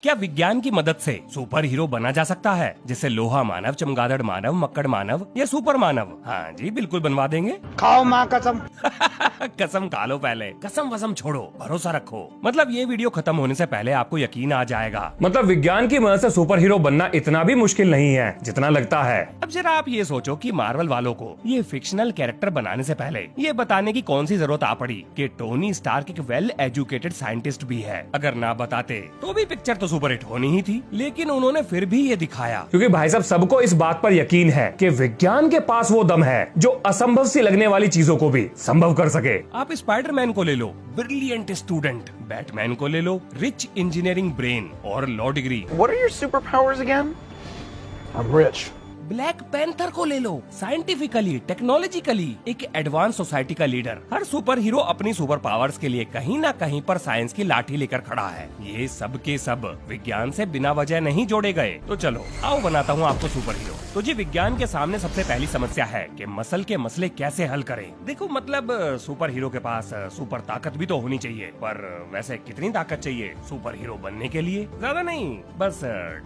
क्या विज्ञान की मदद से सुपर हीरो बना जा सकता है, जैसे लोहा मानव, चमगादड़ मानव, मक्कड़ मानव या सुपर मानव? हाँ जी, बिल्कुल बनवा देंगे। खाओ माँ कसम। कसम खा लो पहले, कसम वसम छोड़ो, भरोसा रखो। मतलब ये वीडियो खत्म होने से पहले आपको यकीन आ जाएगा। मतलब विज्ञान की मदद से सुपर हीरो बनना इतना भी मुश्किल नहीं है जितना लगता है। अब जरा आप ये सोचो कि मार्वल वालों को ये फिक्शनल कैरेक्टर बनाने से पहले ये बताने की कौन सी जरूरत आ पड़ी कि टोनी स्टार्क एक वेल एजुकेटेड साइंटिस्ट भी है। अगर ना बताते तो भी पिक्चर तो सुपर हिट होनी ही थी, लेकिन उन्होंने फिर भी ये दिखाया। क्योंकि भाई साहब सबको इस बात पर यकीन है कि विज्ञान के पास वो दम है जो असंभव सी लगने वाली चीजों को भी संभव कर सके। आप स्पाइडरमैन को ले लो, ब्रिलियंट स्टूडेंट, बैटमैन को ले लो, रिच इंजीनियरिंग ब्रेन और law degree. What are your superpowers again? I'm rich. Black panther को ले लो, साइंटिफिकली टेक्नोलॉजिकली एक एडवांस सोसाइटी का लीडर। हर सुपर हीरो अपनी सुपर पावर्स के लिए कहीं ना कहीं पर साइंस की लाठी लेकर खड़ा है। ये सब के सब विज्ञान से बिना वजह नहीं जोड़े गए। तो चलो आओ बनाता हूँ आपको सुपर हीरो। तो जी विज्ञान के सामने सबसे पहली समस्या है कि मसल के मसले कैसे हल करें। देखो मतलब सुपर हीरो के पास सुपर ताकत भी तो होनी चाहिए, पर वैसे कितनी ताकत चाहिए सुपर हीरो बनने के लिए? ज्यादा नहीं, बस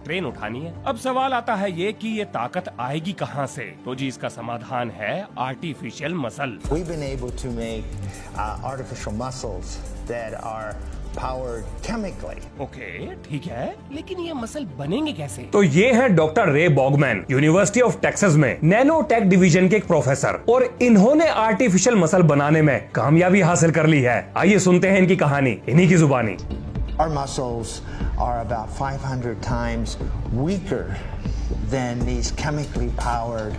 ट्रेन उठानी है। अब सवाल आता है ये कि ये ताकत आएगी कहाँ से? तो जी इसका समाधान है artificial muscle. We've been able to make artificial muscles that are powered chemically. Okay ठीक है, लेकिन ये मसल बनेंगे कैसे? तो ये है डॉक्टर रे बॉगमैन, यूनिवर्सिटी ऑफ टेक्सास में नैनो टेक डिवीजन के एक प्रोफेसर, और इन्होंने आर्टिफिशियल मसल बनाने में कामयाबी हासिल कर ली है। आइए सुनते हैं इनकी कहानी इन्हीं की जुबानी। Our muscles are about 500 times weaker than these chemically powered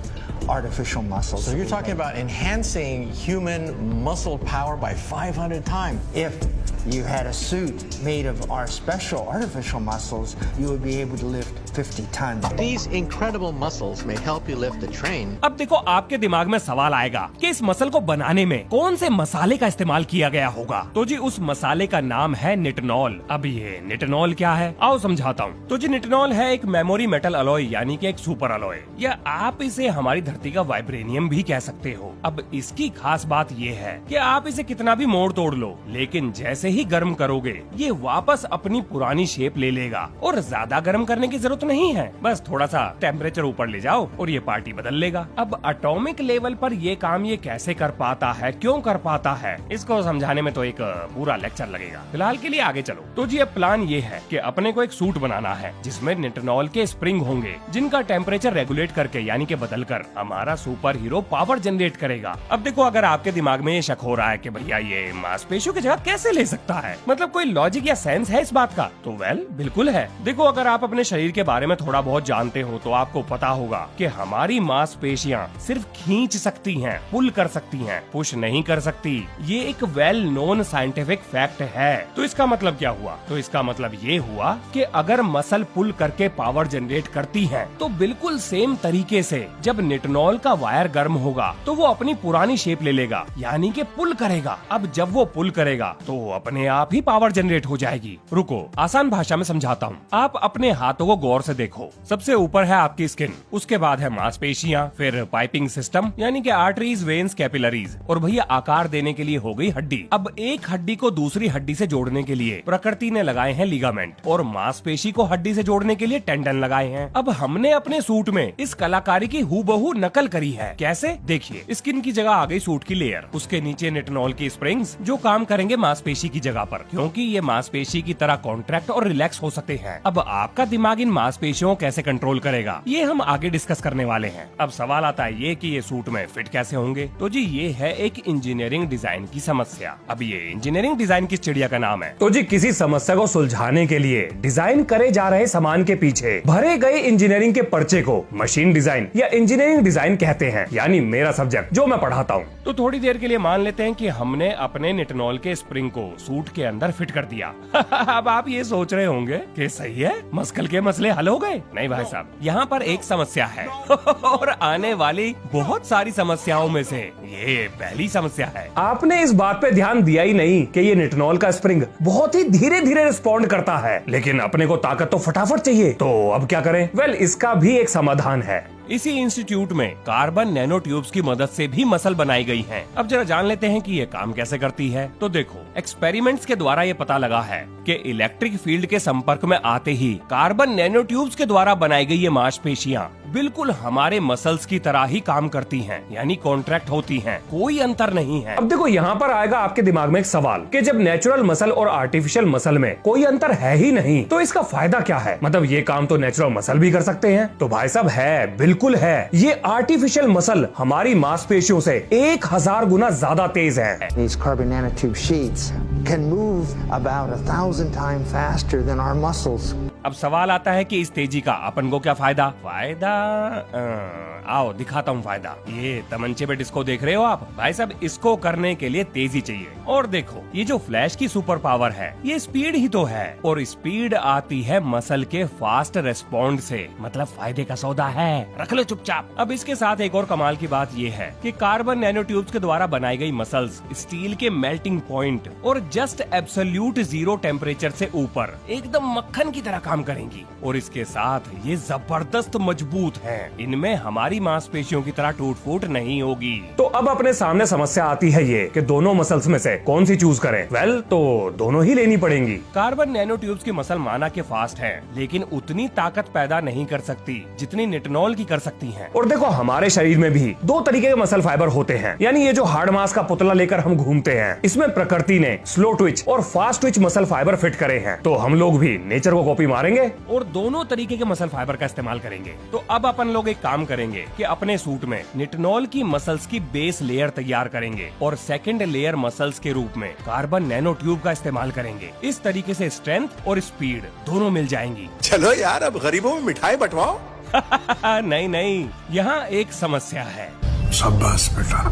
artificial muscles. So you're talking about enhancing human muscle power by 500 times. If you had a suit made of our special artificial muscles, you would be able to lift 50 tons. These incredible muscles may help you lift a train. अब देखो आपके दिमाग में सवाल आएगा कि इस muscle को बनाने में कौन से मसाले का इस्तेमाल किया गया होगा। तो जी उस मसाले का नाम है निटिनॉल। अब ये निटिनॉल क्या है, आओ समझाता हूँ। तो जी निटिनॉल है एक मेमोरी मेटल अलॉय, यानी कि एक सुपर अलॉय, या आप इसे हमारी धरती का वाइब्रेनियम भी कह सकते हो। अब इसकी खास बात ये है कि आप इसे कितना भी मोड़ तोड़ लो, लेकिन जैसे ही गर्म करोगे ये वापस अपनी पुरानी शेप ले लेगा। और ज्यादा गर्म करने की जरूरत नहीं है, बस थोड़ा सा टेम्परेचर ऊपर ले जाओ और ये पार्टी बदल लेगा। अब एटॉमिक लेवल पर ये काम ये कैसे कर पाता है, क्यों कर पाता है, इसको समझाने में तो एक पूरा लेक्चर लगेगा। फिलहाल के लिए आगे चलो। तो जी अब प्लान ये है कि अपने को एक सूट बनाना है जिसमें निटिनॉल के स्प्रिंग होंगे, जिनका टेम्परेचर रेगुलेट करके यानी कि बदल कर हमारा सुपर हीरो पावर जनरेट करेगा। अब देखो अगर आपके दिमाग में ये शक हो रहा है कि भैया ये मांसपेशियों की जगह कैसे ले सकता है, मतलब कोई लॉजिक या सेंस है इस बात का? तो वेल बिल्कुल है। देखो अगर आप अपने शरीर के बारे में थोड़ा बहुत जानते हो तो आपको पता होगा कि हमारी मांसपेशियां सिर्फ खींच सकती हैं, पुल कर सकती हैं, पुश नहीं कर सकती। ये एक वेल नोन साइंटिफिक फैक्ट है। तो इसका मतलब क्या हुआ? तो इसका मतलब ये हुआ कि अगर मसल पुल करके पावर जनरेट करती है तो बिल्कुल सेम तरीके से जब निटिनॉल का वायर गर्म होगा तो वो अपनी पुरानी शेप ले लेगा, यानी कि पुल करेगा। अब जब वो पुल करेगा तो अपने आप ही पावर जनरेट हो जाएगी। रुको आसान भाषा में समझाता हूँ। आप अपने हाथों को गौर से देखो। सबसे ऊपर है आपकी स्किन, उसके बाद है मांसपेशियां, फिर पाइपिंग सिस्टम यानी कि आर्टरीज, वेन्स, कैपिलरीज, और भैया आकार देने के लिए हो गई हड्डी। अब एक हड्डी को दूसरी हड्डी से जोड़ने के लिए प्रकृति ने लगाए हैं लिगामेंट, और मांसपेशी को हड्डी से जोड़ने के लिए टेंडन लगाए हैं। अब हमने अपने सूट में इस कलाकारी की हूबहू नकल करी है। कैसे? देखिए स्किन की जगह आ गई सूट की लेयर, उसके नीचे निटिनॉल की स्प्रिंग्स जो काम करेंगे मांसपेशी की जगह पर, क्योंकि ये मांसपेशी की तरह कॉन्ट्रैक्ट और रिलैक्स हो सकते हैं। अब आपका दिमाग इन मांसपेशियों को कैसे कंट्रोल करेगा ये हम आगे डिस्कस करने वाले हैं। अब सवाल आता है ये कि ये सूट में फिट कैसे होंगे? तो जी ये है एक इंजीनियरिंग डिजाइन की समस्या। अब ये इंजीनियरिंग डिजाइन किस चिड़िया का नाम है? तो जी किसी समस्या को सुलझाने के लिए डिजाइन करे जा रहे सामान के पीछे भरे गए इंजीनियरिंग के पर्चे को मशीन डिजाइन या इंजीनियरिंग डिजाइन कहते हैं, यानी मेरा सब्जेक्ट जो मैं पढ़ाता हूँ। तो थोड़ी देर के लिए मान लेते हैं कि हमने अपने निटिनॉल के स्प्रिंग को सूट के अंदर फिट कर दिया। अब आप ये सोच रहे होंगे कि सही है, मस्कल के मसले हल हो गए। नहीं भाई साहब, यहाँ पर एक समस्या है और आने वाली बहुत सारी समस्याओं में से ये पहली समस्या है। आपने इस बात पे ध्यान दिया ही नहीं कि ये निटिनॉल का स्प्रिंग बहुत ही धीरे धीरे रिस्पॉन्ड करता है, लेकिन अपने को ताकत तो फटाफट चाहिए। तो अब क्या करें? वेल इसका भी एक समाधान है। इसी इंस्टीट्यूट में कार्बन नैनो ट्यूब्स की मदद से भी मसल बनाई गई हैं। अब जरा जान लेते हैं कि ये काम कैसे करती है। तो देखो, एक्सपेरिमेंट्स के द्वारा ये पता लगा है कि इलेक्ट्रिक फील्ड के संपर्क में आते ही कार्बन नैनो ट्यूब्स के द्वारा बनाई गई ये मांसपेशियां बिल्कुल हमारे मसल्स की तरह ही काम करती हैं, यानी कॉन्ट्रैक्ट होती हैं, कोई अंतर नहीं है। अब देखो, यहाँ पर आएगा आपके दिमाग में एक सवाल कि जब नेचुरल मसल और आर्टिफिशियल मसल में कोई अंतर है ही नहीं तो इसका फायदा क्या है? मतलब ये काम तो नेचुरल मसल भी कर सकते हैं। तो भाई साहब है, बिल्कुल है। ये आर्टिफिशियल मसल हमारी मांसपेशियों से 1000 गुना ज्यादा तेज है। These carbon nanotube sheets can move about 1000 times faster than our muscles. अब सवाल आता है कि इस तेजी का अपन को क्या फायदा? आओ दिखाता हूँ फायदा। ये तमंचे पे डिस्को देख रहे हो आप? भाई साहब, इसको करने के लिए तेजी चाहिए। और देखो, ये जो फ्लैश की सुपर पावर है, ये स्पीड ही तो है, और स्पीड आती है मसल के फास्ट रेस्पॉन्ड से। मतलब फायदे का सौदा है, रख लो चुपचाप। अब इसके साथ एक और कमाल की बात ये है कि कार्बन नैनो ट्यूब्स के द्वारा बनाई गई मसल्स स्टील के मेल्टिंग पॉइंट और जस्ट एब्सोल्यूट 0 टेम्परेचर से ऊपर एकदम मक्खन की तरह काम करेंगी। और इसके साथ ये जबरदस्त मजबूत हैं। इनमें हमारी मांसपेशियों की तरह टूट फूट नहीं होगी। तो अब अपने सामने समस्या आती है ये कि दोनों मसल्स में से कौन सी चूज करें? वेल, तो दोनों ही लेनी पड़ेंगी। कार्बन नैनो ट्यूब्स की मसल माना के फास्ट है, लेकिन उतनी ताकत पैदा नहीं कर सकती जितनी निटिनॉल की कर सकती है। और देखो, हमारे शरीर में भी 2 तरीके के मसल फाइबर होते हैं, यानी ये जो हार्ड मास का पुतला लेकर हम घूमते हैं, इसमें प्रकृति ने स्लो ट्विच और fast Twitch muscle fibre fit करे हैं। तो हम लोग भी नेचर को कॉपी मारेंगे और दोनों तरीके के मसल फाइबर का इस्तेमाल करेंगे। तो अब अपन लोग एक काम करेंगे कि अपने सूट में निटिनॉल की मसल्स की बेस लेयर तैयार करेंगे और सेकंड लेयर मसल्स के रूप में कार्बन नैनो ट्यूब का इस्तेमाल करेंगे। इस तरीके से स्ट्रेंथ और स्पीड दोनों मिल जाएंगी। चलो यार, अब गरीबों में मिठाई बंटवाओ। नहीं, यहाँ एक समस्या है। शाबाश बेटा,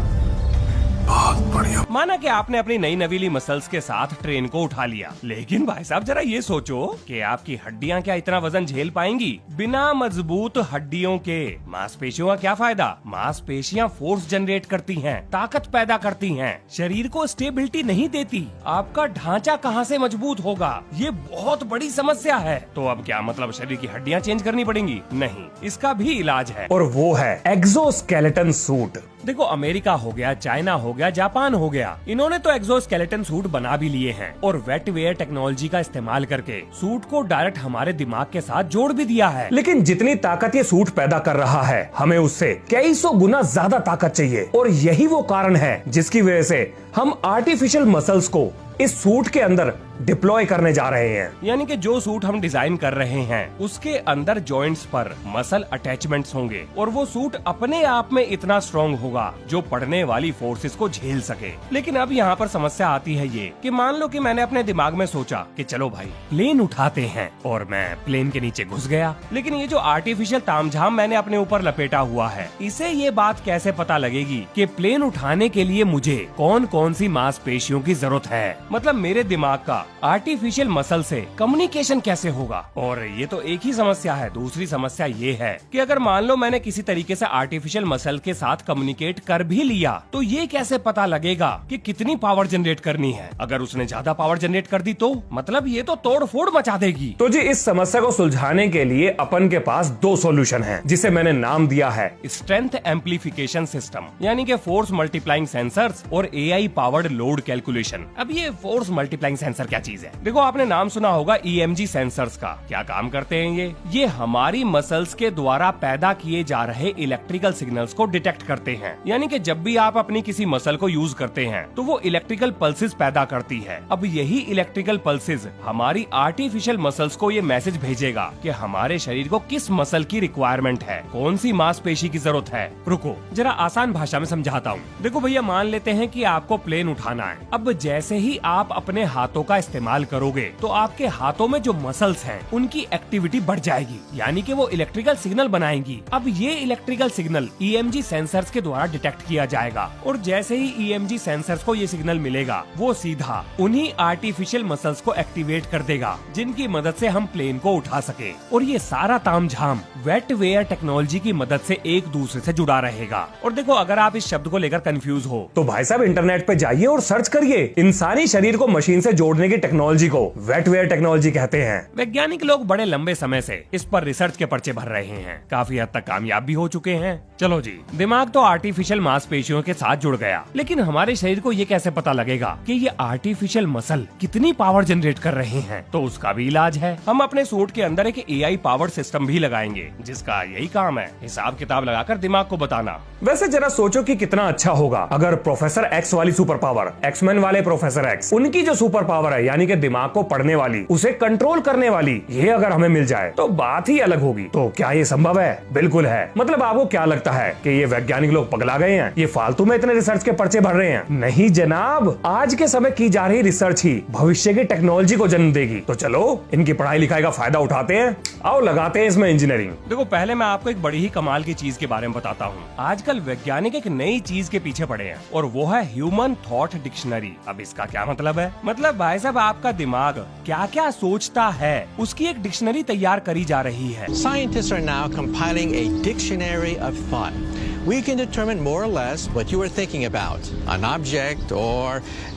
बहुत बढ़िया। माना कि आपने अपनी नई नवीली मसल्स के साथ ट्रेन को उठा लिया, लेकिन भाई साहब जरा ये सोचो कि आपकी हड्डियां क्या इतना वजन झेल पाएंगी? बिना मजबूत हड्डियों के मांसपेशियों का क्या फायदा? मांसपेशियां फोर्स जनरेट करती हैं, ताकत पैदा करती हैं, शरीर को स्टेबिलिटी नहीं देती। आपका ढांचा कहां से मजबूत होगा? ये बहुत बड़ी समस्या है। तो अब क्या मतलब शरीर की हड्डियां चेंज करनी पड़ेंगी? नहीं, इसका भी इलाज है, और वो है एक्सोस्केलेटन सूट। देखो, अमेरिका हो गया, चाइना हो गया, जापान हो गया, इन्होंने तो एक्सोस्केलेटन सूट बना भी लिए हैं और वेट वेयर टेक्नोलॉजी का इस्तेमाल करके सूट को डायरेक्ट हमारे दिमाग के साथ जोड़ भी दिया है। लेकिन जितनी ताकत ये सूट पैदा कर रहा है, हमें उससे कई सौ गुना ज्यादा ताकत चाहिए। और यही वो कारण है जिसकी वजह से हम आर्टिफिशियल मसल्स को इस सूट के अंदर डिप्लॉय करने जा रहे हैं। यानी कि जो सूट हम डिजाइन कर रहे हैं उसके अंदर जॉइंट्स पर मसल अटैचमेंट्स होंगे और वो सूट अपने आप में इतना स्ट्रॉन्ग होगा जो पड़ने वाली फोर्सेस को झेल सके। लेकिन अब यहाँ पर समस्या आती है ये कि मान लो कि मैंने अपने दिमाग में सोचा कि चलो भाई प्लेन उठाते हैं, और मैं प्लेन के नीचे घुस गया। लेकिन ये जो आर्टिफिशियल तामझाम मैंने अपने ऊपर लपेटा हुआ है, इसे ये बात कैसे पता लगेगी कि प्लेन उठाने के लिए मुझे कौन कौन सी मांसपेशियों की जरूरत है? मतलब मेरे दिमाग का आर्टिफिशियल मसल से कम्युनिकेशन कैसे होगा? और ये तो एक ही समस्या है। दूसरी समस्या ये है कि अगर मान लो मैंने किसी तरीके से आर्टिफिशियल मसल के साथ कम्युनिकेट कर भी लिया, तो ये कैसे पता लगेगा कि कितनी पावर जनरेट करनी है? अगर उसने ज्यादा पावर जनरेट कर दी तो मतलब ये तो तोड़ फोड़ मचा देगी। तो जी, इस समस्या को सुलझाने के लिए अपन के पास 2 सॉल्यूशन हैं, जिसे मैंने नाम दिया है स्ट्रेंथ एम्पलीफिकेशन सिस्टम, यानी कि फोर्स मल्टीप्लाइंग सेंसर्स और AI पावर्ड लोड कैलकुलेशन। अब ये फोर्स मल्टीप्लाइंग सेंसर क्या चीज है? देखो, आपने नाम सुना होगा EMG सेंसर्स का। क्या काम करते हैं ये हमारी मसल्स के द्वारा पैदा किए जा रहे इलेक्ट्रिकल सिग्नल्स को डिटेक्ट करते हैं। यानी कि जब भी आप अपनी किसी मसल को यूज करते हैं तो वो इलेक्ट्रिकल पल्सेस पैदा करती है। अब यही इलेक्ट्रिकल पल्सेस हमारी आर्टिफिशियल मसल्स को ये मैसेज भेजेगा कि हमारे शरीर को किस मसल की रिक्वायरमेंट है, कौन सी मांसपेशी की जरूरत है। रुको जरा आसान भाषा में समझाता हूँ। देखो भैया, मान लेते हैं कि आपको प्लेन उठाना है। अब जैसे ही आप अपने हाथों का इस्तेमाल करोगे तो आपके हाथों में जो मसल्स हैं उनकी एक्टिविटी बढ़ जाएगी, यानी कि वो इलेक्ट्रिकल सिग्नल बनाएंगी। अब ये इलेक्ट्रिकल सिग्नल EMG सेंसर्स के द्वारा डिटेक्ट किया जाएगा और जैसे ही EMG सेंसर्स को ये सिग्नल मिलेगा, वो सीधा उन्हीं आर्टिफिशियल मसल्स को एक्टिवेट कर देगा जिनकी मदद से हम प्लेन को उठा सके। और ये सारा तामझाम वेट वेयर टेक्नोलॉजी की मदद से एक दूसरे से जुड़ा रहेगा। और देखो, अगर आप इस शब्द को लेकर कंफ्यूज हो तो भाई साहब इंटरनेट पे में जाइए और सर्च करिए इंसानी शरीर को मशीन से जोड़ने की टेक्नोलॉजी को वेटवेयर टेक्नोलॉजी कहते हैं। वैज्ञानिक लोग बड़े लंबे समय से इस पर रिसर्च के पर्चे भर रहे हैं, काफी हद तक कामयाब भी हो चुके हैं। चलो जी, दिमाग तो आर्टिफिशियल मांसपेशियों के साथ जुड़ गया, लेकिन हमारे शरीर को ये कैसे पता लगेगा कि ये आर्टिफिशियल मसल कितनी पावर जनरेट कर रहे हैं? तो उसका भी इलाज है। हम अपने सूट के अंदर एक AI पावर्ड सिस्टम भी लगाएंगे, जिसका यही काम है हिसाब किताब लगाकर दिमाग को बताना। वैसे जरा सोचो कि कितना अच्छा होगा अगर प्रोफेसर एक्स वाली सुपर पावर, एक्समैन वाले प्रोफेसर एक्स, उनकी जो सुपर पावर है यानी कि दिमाग को पढ़ने वाली, उसे कंट्रोल करने वाली, ये अगर हमें मिल जाए तो बात ही अलग होगी। तो क्या ये संभव है? बिल्कुल है। मतलब आपको क्या लगता है कि ये वैज्ञानिक लोग पगला गए हैं, ये फालतू में इतने रिसर्च के पर्चे भर रहे हैं? नहीं जनाब, आज के समय की जा रही रिसर्च ही भविष्य की टेक्नोलॉजी को जन्म देगी। तो चलो इनकी पढ़ाई लिखाई का फायदा उठाते हैं, आओ लगाते हैं इसमें इंजीनियरिंग। देखो, पहले मैं आपको एक बड़ी ही कमाल की चीज के बारे में बताता हूँ। आजकल वैज्ञानिक एक नई चीज के पीछे पड़े हैं और वो है ह्यूमन थॉट डिक्शनरी। अब इसका क्या मतलब है? मतलब भाई साहब, आपका दिमाग क्या क्या सोचता है उसकी एक डिक्शनरी तैयार करी जा रही है। Scientists are now compiling a dictionary of thought. We can determine more or less what you are thinking about, an object or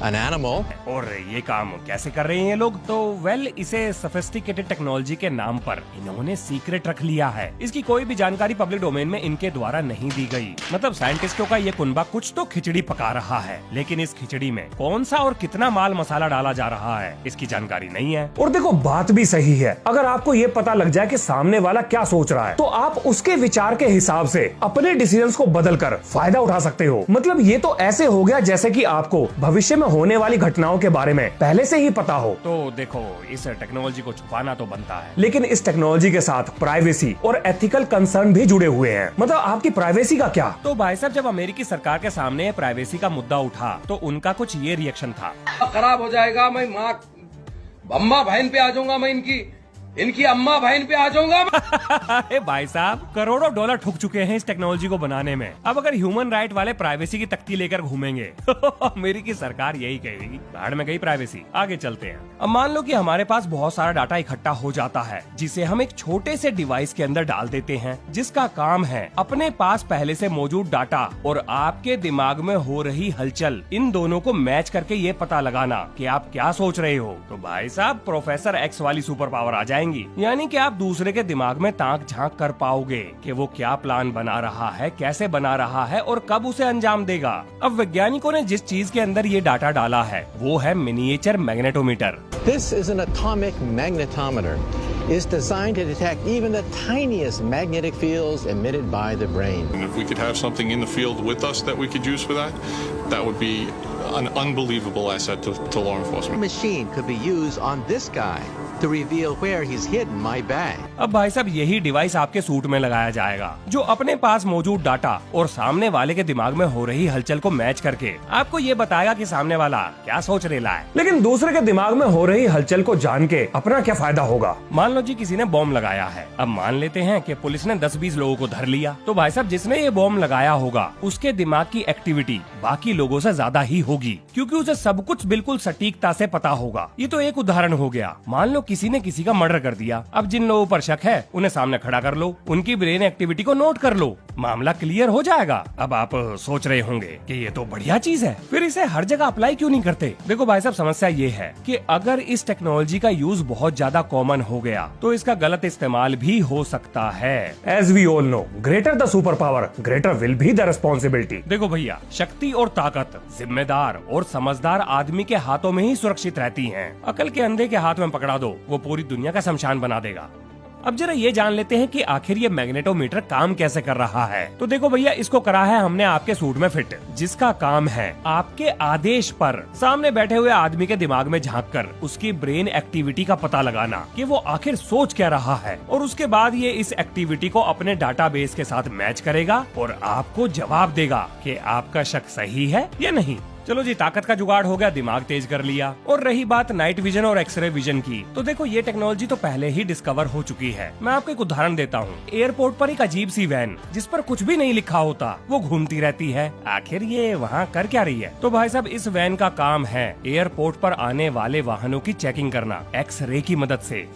an animal. और ये काम कैसे कर रहे हैं ये लोग? तो इसे सोफिस्टिकेटेड टेक्नोलॉजी के नाम पर इन्होंने सीक्रेट रख लिया है। इसकी कोई भी जानकारी पब्लिक डोमेन में इनके द्वारा नहीं दी गई। मतलब साइंटिस्टों का ये कुनबा कुछ तो खिचड़ी पका रहा है, लेकिन इस खिचड़ी में कौन सा और कितना माल मसाला डाला जा रहा है इसकी जानकारी नहीं है। और देखो, बात भी सही है। अगर आपको ये पता लग जाए कि सामने वाला क्या सोच रहा है, तो आप उसके विचार के हिसाब से अपने डिसीजंस को बदलकर फायदा उठा सकते हो। मतलब ये तो ऐसे हो गया जैसे कि आपको भविष्य में होने वाली घटनाओं के बारे में पहले से ही पता हो। तो देखो, इस टेक्नोलॉजी को छुपाना तो बनता है, लेकिन इस टेक्नोलॉजी के साथ प्राइवेसी और एथिकल कंसर्न भी जुड़े हुए हैं। मतलब आपकी प्राइवेसी का क्या? तो भाई साहब, जब अमेरिकी सरकार के सामने प्राइवेसी का मुद्दा उठा तो उनका कुछ ये रिएक्शन था। खराब हो जाएगा, मैं माँ अम्मा बहन पे आ जाऊंगा, मैं इनकी अम्मा बहन पे आ जाऊंगा। अरे भाई साहब, करोड़ों डॉलर ठुक चुके हैं इस टेक्नोलॉजी को बनाने में। अब अगर ह्यूमन राइट वाले प्राइवेसी की तख्ती लेकर घूमेंगे अमेरिकी सरकार यही कहेगी, भाड़ में गई प्राइवेसी। आगे चलते हैं। अब मान लो कि हमारे पास बहुत सारा डाटा इकट्ठा हो जाता है, जिसे हम एक छोटे से डिवाइस के अंदर डाल देते हैं, जिसका काम है अपने पास पहले से मौजूद डाटा और आपके दिमाग में हो रही हलचल, इन दोनों को मैच करके ये पता लगाना कि आप क्या सोच रहे हो। तो भाई साहब, प्रोफेसर एक्स वाली सुपर पावर आ जाएंगी। यानी कि आप दूसरे के दिमाग में ताक झांक कर पाओगे कि वो क्या प्लान बना रहा है, कैसे बना रहा है और कब उसे अंजाम देगा। अब वैज्ञानिकों ने जिस चीज के अंदर ये डाटा डाला है वो है miniature magnetometer. This is an atomic magnetometer. It's designed to detect even the tiniest magnetic fields emitted by the brain. And if we could have something in the field with us that we could use for that, that would be an unbelievable asset to law enforcement. A machine could be used on this guy to reveal where he's hidden my bag. अब भाई साहब, यही device आपके suit में लगाया जाएगा, जो अपने पास मौजूद डाटा और सामने वाले के दिमाग में हो रही हलचल को मैच करके आपको ये बताएगा कि सामने वाला क्या सोच रेला है। लेकिन दूसरे के दिमाग में हो रही हलचल को जान के अपना क्या फायदा होगा? मान लो जी, किसी ने बॉम्ब लगाया है। अब मान लेते हैं कि पुलिस ने 10-20 लोगों को धर लिया। तो भाई साहब, जिसने ये बॉम्ब लगाया होगा उसके दिमाग की एक्टिविटी बाकी लोगों से ज्यादा ही होगी, क्योंकि उसे सब कुछ बिल्कुल सटीकता से पता होगा। ये तो एक उदाहरण हो गया। मान लो किसी ने किसी का मर्डर कर दिया। अब जिन लोगों पर शक है उन्हें सामने खड़ा कर लो, उनकी ब्रेन एक्टिविटी को नोट कर लो, मामला क्लियर हो जाएगा। अब आप सोच रहे होंगे कि ये तो बढ़िया चीज है, फिर इसे हर जगह अप्लाई क्यों नहीं करते? देखो भाई साहब, समस्या ये है कि अगर इस टेक्नोलॉजी का यूज बहुत ज्यादा कॉमन हो गया तो इसका गलत इस्तेमाल भी हो सकता है। As we all know, greater the superpower, greater will be the responsibility. देखो भैया, शक्ति और ताकत जिम्मेदार और समझदार आदमी के हाथों में ही सुरक्षित रहती हैं। अकल के अंधे के हाथ में पकड़ा दो, वो पूरी दुनिया का शमशान बना देगा। अब जरा ये जान लेते हैं कि आखिर ये मैग्नेटोमीटर काम कैसे कर रहा है। तो देखो भैया, इसको करा है हमने आपके सूट में फिट, जिसका काम है आपके आदेश पर सामने बैठे हुए आदमी के दिमाग में झांककर उसकी ब्रेन एक्टिविटी का पता लगाना कि वो आखिर सोच क्या रहा है, और उसके बाद ये इस एक्टिविटी को अपने डाटाबेस के साथ मैच करेगा और आपको जवाब देगा कि आपका शक सही है या नहीं। चलो जी, ताकत का जुगाड़ हो गया, दिमाग तेज कर लिया। और रही बात नाइट विजन और एक्सरे विजन की, तो देखो ये टेक्नोलॉजी तो पहले ही डिस्कवर हो चुकी है। मैं आपको एक उदाहरण देता हूँ। एयरपोर्ट पर एक अजीब सी वैन जिस पर कुछ भी नहीं लिखा होता वो घूमती रहती है। आखिर ये वहाँ कर क्या रही है? तो भाई साहब, इस वैन का काम है एयरपोर्ट पर आने वाले वाहनों की चेकिंग करना एक्सरे की मदद से।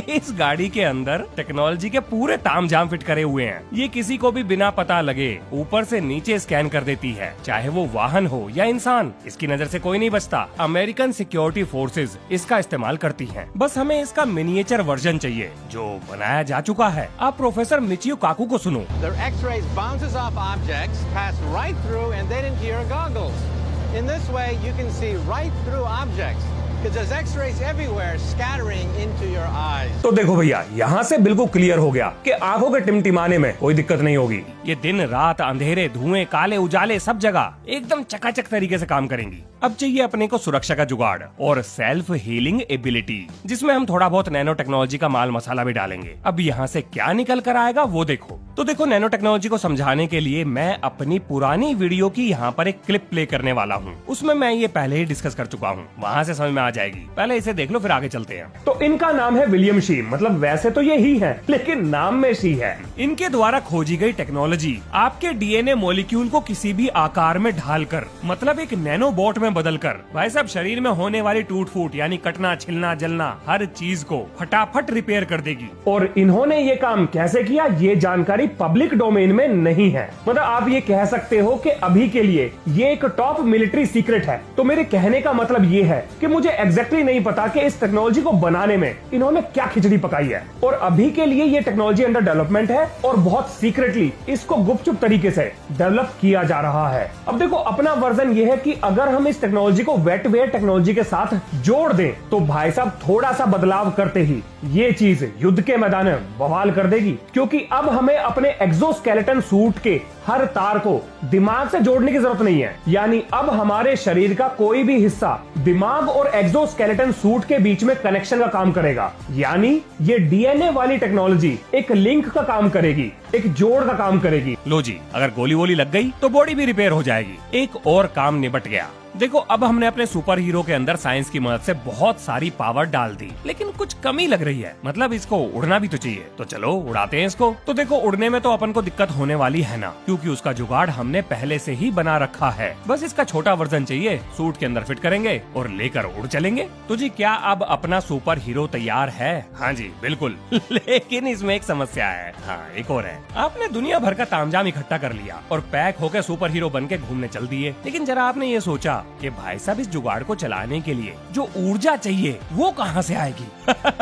इस गाड़ी के अंदर टेक्नोलॉजी के पूरे तामझाम फिट करे हुए हैं। ये किसी को भी बिना पता लगे ऊपर से नीचे स्कैन कर देती है, चाहे वो वाहन हो या इंसान। पाकिस्तान, इसकी नजर से कोई नहीं बचता। अमेरिकन सिक्योरिटी फोर्सेज इसका इस्तेमाल करती हैं। बस हमें इसका मिनिएचर वर्जन चाहिए जो बनाया जा चुका है। आप प्रोफेसर मिचियो काकू को सुनो। Their X-rays bounces off objects, pass right through, and then into your goggles. In this way, you can see right through objects. Because there's X-rays everywhere scattering into your eyes. तो देखो भैया, यहाँ से बिल्कुल clear हो गया कि आंखों के टिमटिमाने में कोई दिक्कत नहीं होगी। ये दिन रात अंधेरे धुएं काले उजाले सब जगह एकदम चकाचक तरीके से काम करेंगी। अब चाहिए अपने को सुरक्षा का जुगाड़ और सेल्फ हीलिंग एबिलिटी, जिसमें हम थोड़ा बहुत नैनो टेक्नोलॉजी का माल मसाला भी डालेंगे। अब यहाँ से क्या निकल कर आएगा वो देखो। तो देखो, नैनो टेक्नोलॉजी को समझाने के लिए मैं अपनी पुरानी वीडियो की यहाँ पर एक क्लिप प्ले करने वाला हूँ। उसमें मैं ये पहले ही डिस्कस कर चुका हूँ, वहाँ से समझ में आ जाएगी। पहले इसे देख लो, फिर आगे चलते हैं। तो इनका नाम है विलियम शी, मतलब वैसे तो ये ही है, लेकिन नाम में शी है। इनके द्वारा खोजी गई टेक्नोलॉजी आपके डीएनए मॉलिक्यूल को किसी भी आकार में ढालकर, मतलब एक नैनोबॉट में बदलकर, भाई साहब शरीर में होने वाली टूट फूट यानी कटना छिलना जलना हर चीज को फटाफट रिपेयर कर देगी। और इन्होंने ये काम कैसे किया, ये जानकारी पब्लिक डोमेन में नहीं है। मतलब आप ये कह सकते हो कि अभी के लिए ये एक टॉप मिलिट्री सीक्रेट है। तो मेरे कहने का मतलब ये है कि मुझे एग्जैक्टली नहीं पता कि इस टेक्नोलॉजी को बनाने में इन्होंने क्या खिचड़ी पकाई है। और अभी के लिए ये टेक्नोलॉजी अंडर डेवलपमेंट है और बहुत सीक्रेटली इसको गुपचुप तरीके से डेवलप किया जा रहा है। अब देखो, अपना वर्जन ये है कि अगर हम इस टेक्नोलॉजी को वेटवेयर टेक्नोलॉजी के साथ जोड़ दें तो भाई साहब थोड़ा सा बदलाव करते ही ये चीज युद्ध के मैदान में बवाल कर देगी। क्योंकि अब हमें अपने एक्सोस्केलेटन सूट के हर तार को दिमाग से जोड़ने की जरूरत नहीं है। यानी अब हमारे शरीर का कोई भी हिस्सा दिमाग और एक्सोस्केलेटन सूट के बीच में कनेक्शन का काम करेगा। यानी ये डीएनए वाली टेक्नोलॉजी एक लिंक का काम करेगी, एक जोड़ का काम करेगी। लो जी, अगर गोली वोली लग गई तो बॉडी भी रिपेयर हो जाएगी। एक और काम निपट गया। देखो, अब हमने अपने सुपर हीरो के अंदर साइंस की मदद से बहुत सारी पावर डाल दी, लेकिन कुछ कमी लग रही है। मतलब इसको उड़ना भी तो चाहिए, तो चलो उड़ाते हैं इसको। तो देखो, उड़ने में तो अपन को दिक्कत होने वाली है ना, क्योंकि उसका जुगाड़ हमने पहले से ही बना रखा है। बस इसका छोटा वर्जन चाहिए, सूट के अंदर फिट करेंगे और लेकर उड़ चलेंगे। तो जी, क्या अब अपना सुपर हीरो तैयार है? हाँ जी, बिल्कुल। लेकिन इसमें एक समस्या है। हाँ, एक और है। आपने दुनिया भर का तामझाम इकट्ठा कर लिया और पैक होकर सुपर हीरो बन के घूमने चल दिए। लेकिन जरा आपने ये सोचा कि भाई साहब इस जुगाड़ को चलाने के लिए जो ऊर्जा चाहिए वो कहाँ से आएगी?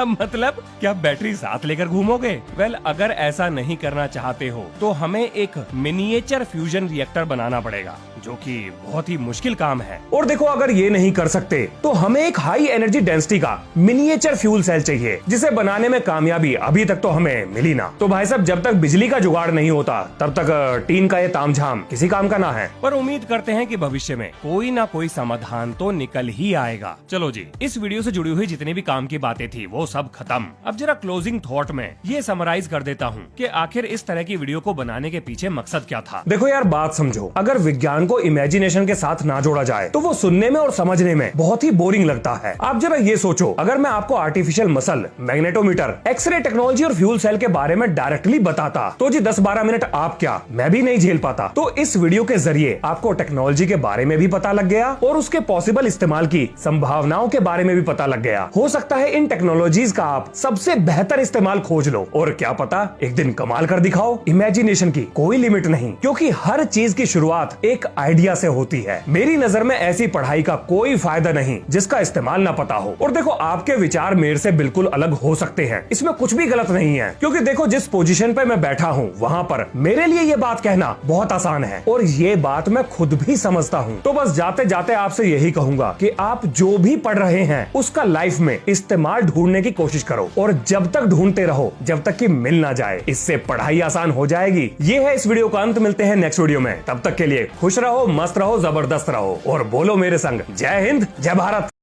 मतलब क्या बैटरी साथ लेकर घूमोगे? वेल, अगर ऐसा नहीं करना चाहते हो तो हमें एक मिनिएचर फ्यूजन रिएक्टर बनाना पड़ेगा, जो कि बहुत ही मुश्किल काम है। और देखो, अगर ये नहीं कर सकते तो हमें एक हाई एनर्जी डेंसिटी का मिनिएचर फ्यूल सेल चाहिए, जिसे बनाने में कामयाबी अभी तक तो हमें मिली ना। तो भाई साहब, जब तक बिजली का जुगाड़ नहीं होता तब तक टीन का ये तामझाम किसी काम का ना है। पर उम्मीद करते हैं कि भविष्य में कोई ना कोई समाधान तो निकल ही आएगा। चलो जी, इस वीडियो से जुड़ी हुई जितनी भी काम की बातें थी वो सब खत्म। अब जरा क्लोजिंग थॉट में ये समराइज कर देता हूँ कि आखिर इस तरह की वीडियो को बनाने के पीछे मकसद क्या था। देखो यार, बात समझो, अगर विज्ञान को इमेजिनेशन के साथ ना जोड़ा जाए तो वो सुनने में और समझने में बहुत ही बोरिंग लगता है। आप जरा ये सोचो, अगर मैं आपको artificial muscle, magnetometer, x-ray technology और फ्यूल सेल के बारे में डायरेक्टली बताता तो जी 10-12 मिनट आप क्या, मैं भी नहीं झेल पाता। तो इस वीडियो के जरिए आपको टेक्नोलॉजी के बारे में भी पता लग गया और उसके पॉसिबल इस्तेमाल की संभावनाओं के बारे में भी पता लग गया। हो सकता है इन टेक्नोलॉजीज का आप सबसे बेहतर इस्तेमाल खोज लो और क्या पता एक दिन कमाल कर दिखाओ। इमेजिनेशन की कोई लिमिट नहीं, क्योंकि हर चीज की शुरुआत एक आइडिया से होती है। मेरी नजर में ऐसी पढ़ाई का कोई फायदा नहीं जिसका इस्तेमाल ना पता हो। और देखो, आपके विचार मेरे से बिल्कुल अलग हो सकते हैं, इसमें कुछ भी गलत नहीं है, क्योंकि देखो जिस पोजीशन पे मैं बैठा हूँ वहाँ पर मेरे लिए ये बात कहना बहुत आसान है और ये बात मैं खुद भी समझता हूँ। तो बस जाते जाते आपसे यही कहूंगा कि आप जो भी पढ़ रहे हैं उसका लाइफ में इस्तेमाल ढूंढने की कोशिश करो और जब तक ढूंढते रहो जब तक कि मिल ना जाए। इससे पढ़ाई आसान हो जाएगी। ये है इस वीडियो का अंत। मिलते हैं नेक्स्ट वीडियो में, तब तक के लिए खुश रहो, मस्त रहो, जबरदस्त रहो और बोलो मेरे संग, जय हिंद, जय भारत।